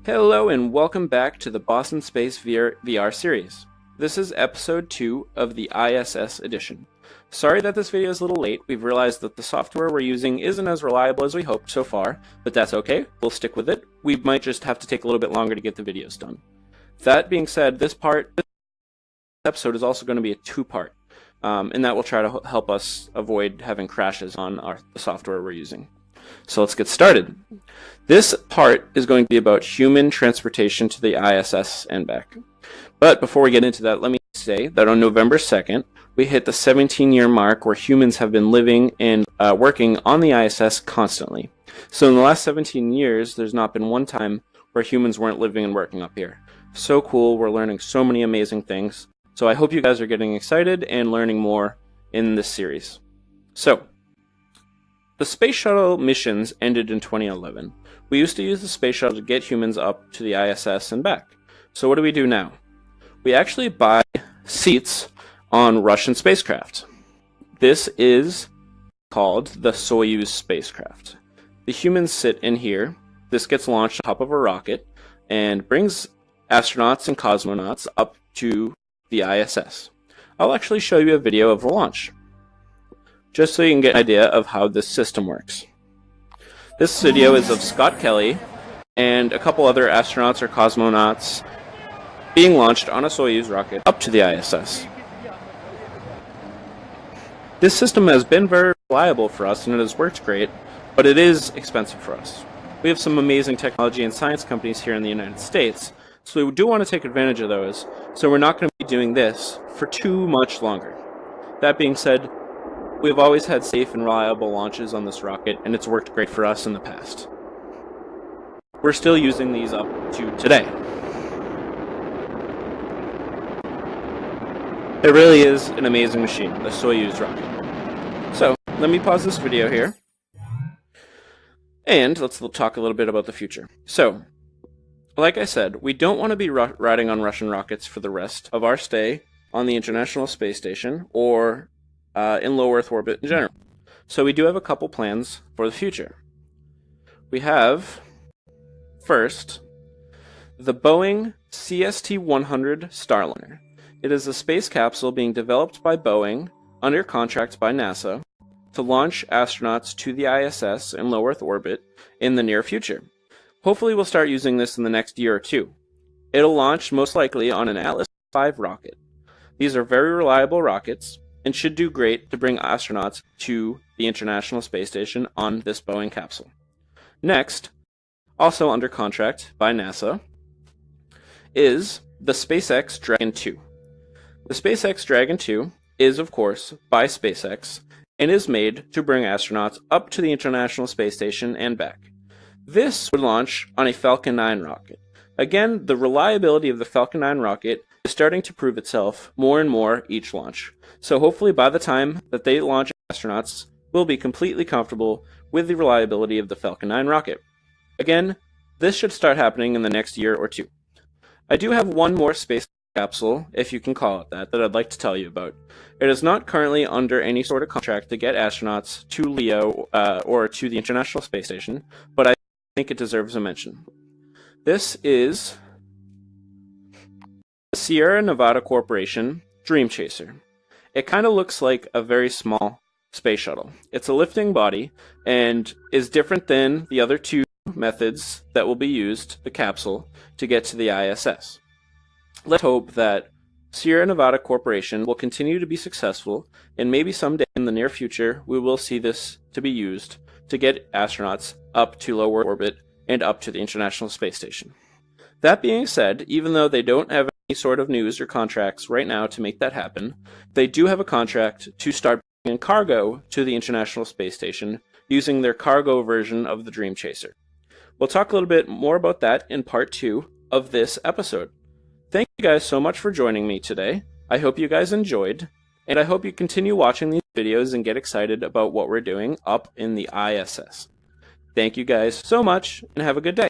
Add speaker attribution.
Speaker 1: Hello and welcome back to the Boston Space VR series. This is episode 2 of the ISS edition. Sorry that this video is a little late. We've realized that the software we're using isn't as reliable as we hoped so far, but that's okay. We'll stick with it. We might just have to take a little bit longer to get the videos done. That being said, this episode is also going to be a two-part, and that will try to help us avoid having crashes on the software we're using. So let's get started. This part is going to be about human transportation to the ISS and back. But before we get into that, let me say that on November 2nd, we hit the 17-year mark where humans have been living and working on the ISS constantly. So in the last 17 years, there's not been one time where humans weren't living and working up here. So cool, we're learning so many amazing things. So I hope you guys are getting excited and learning more in this series. So, the space shuttle missions ended in 2011. We used to use the space shuttle to get humans up to the ISS and back. So what do we do now? We actually buy seats on Russian spacecraft. This is called the Soyuz spacecraft. The humans sit in here. This gets launched on top of a rocket and brings astronauts and cosmonauts up to the ISS. I'll actually show you a video of the launch, just so you can get an idea of how this system works. This video is of Scott Kelly and a couple other astronauts or cosmonauts being launched on a Soyuz rocket up to the ISS. This system has been very reliable for us and it has worked great, but it is expensive for us. We have some amazing technology and science companies here in the United States, so we do want to take advantage of those, so we're not going to be doing this for too much longer. That being said, we've always had safe and reliable launches on this rocket, and it's worked great for us in the past. We're still using these up to today. It really is an amazing machine, the Soyuz rocket. So, let me pause this video here, and let's talk a little bit about the future. So, like I said, we don't want to be riding on Russian rockets for the rest of our stay on the International Space Station, or in low Earth orbit in general. So we do have a couple plans for the future. We have, first, the Boeing CST-100 Starliner. It is a space capsule being developed by Boeing under contract by NASA to launch astronauts to the ISS in low Earth orbit in the near future. Hopefully we'll start using this in the next year or two. It'll launch most likely on an Atlas V rocket. These are very reliable rockets and should do great to bring astronauts to the International Space Station on this Boeing capsule. Next, also under contract by NASA, is the SpaceX Dragon 2. The SpaceX Dragon 2 is, of course, by SpaceX and is made to bring astronauts up to the International Space Station and back. This would launch on a Falcon 9 rocket. Again, the reliability of the Falcon 9 rocket is starting to prove itself more and more each launch. So hopefully by the time that they launch astronauts, we'll be completely comfortable with the reliability of the Falcon 9 rocket. Again, this should start happening in the next year or two. I do have one more space capsule, if you can call it that I'd like to tell you about. It is not currently under any sort of contract to get astronauts to LEO or to the International Space Station, but I think it deserves a mention. This is the Sierra Nevada Corporation Dream Chaser. It kind of looks like a very small space shuttle. It's a lifting body and is different than the other two methods that will be used, the capsule, to get to the ISS. Let's hope that Sierra Nevada Corporation will continue to be successful, and maybe someday in the near future we will see this to be used to get astronauts up to low Earth orbit and up to the International Space Station. That being said, even though they don't have any sort of news or contracts right now to make that happen, they do have a contract to start bringing cargo to the International Space Station using their cargo version of the Dream Chaser. We'll talk a little bit more about that in part 2 of this episode. Thank you guys so much for joining me today. I hope you guys enjoyed, and I hope you continue watching these videos and get excited about what we're doing up in the ISS. Thank you guys so much, and have a good day.